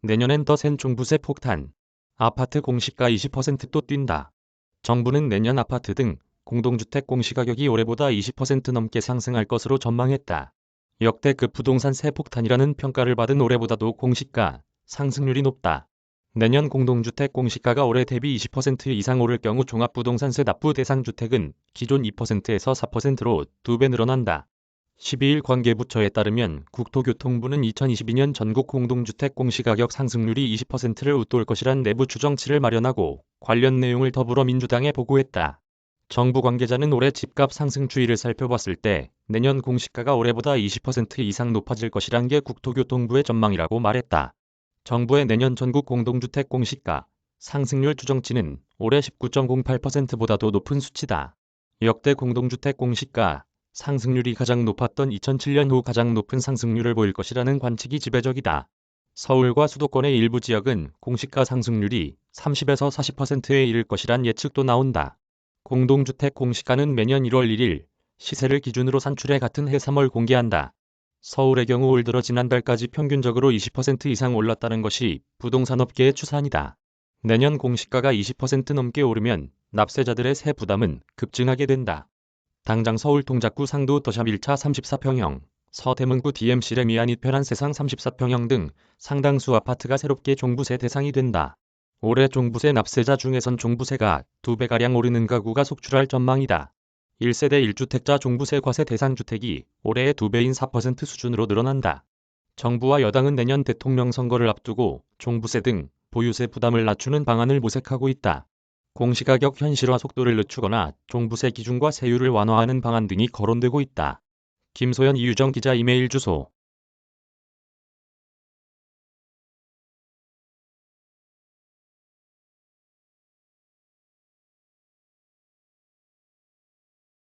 내년엔 더 센 종부세 폭탄. 아파트 공시가 20%또 뛴다. 정부는 내년 아파트 등 공동주택 공시가격이 올해보다 20% 넘게 상승할 것으로 전망했다. 역대급 부동산세 폭탄이라는 평가를 받은 올해보다도 공시가 상승률이 높다. 내년 공동주택 공시가가 올해 대비 20% 이상 오를 경우 종합부동산세 납부 대상 주택은 기존 2%에서 4%로 2배 늘어난다. 12일 관계부처에 따르면 국토교통부는 2022년 전국 공동주택 공시가격 상승률이 20%를 웃돌 것이란 내부 추정치를 마련하고 관련 내용을 더불어민주당에 보고했다. 정부 관계자는 올해 집값 상승 추이를 살펴봤을 때 내년 공시가가 올해보다 20% 이상 높아질 것이란 게 국토교통부의 전망이라고 말했다. 정부의 내년 전국 공동주택 공시가 상승률 추정치는 올해 19.08%보다도 높은 수치다. 역대 공동주택 공시가 상승률이 가장 높았던 2007년 후 가장 높은 상승률을 보일 것이라는 관측이 지배적이다. 서울과 수도권의 일부 지역은 공시가 상승률이 30에서 40%에 이를 것이란 예측도 나온다. 공동주택 공시가는 매년 1월 1일 시세를 기준으로 산출해 같은 해 3월 공개한다. 서울의 경우 올 들어 지난달까지 평균적으로 20% 이상 올랐다는 것이 부동산업계의 추산이다. 내년 공시가가 20% 넘게 오르면 납세자들의 세 부담은 급증하게 된다. 당장 서울 동작구 상도 더샵 1차 34평형, 서대문구 DMC 레미안 이편한 세상 34평형 등 상당수 아파트가 새롭게 종부세 대상이 된다. 올해 종부세 납세자 중에선 종부세가 2배가량 오르는 가구가 속출할 전망이다. 1세대 1주택자 종부세 과세 대상 주택이 올해의 2배인 4% 수준으로 늘어난다. 정부와 여당은 내년 대통령 선거를 앞두고 종부세 등 보유세 부담을 낮추는 방안을 모색하고 있다. 공시가격 현실화 속도를 늦추거나 종부세 기준과 세율을 완화하는 방안 등이 거론되고 있다. 김소연 이유정 기자 이메일 주소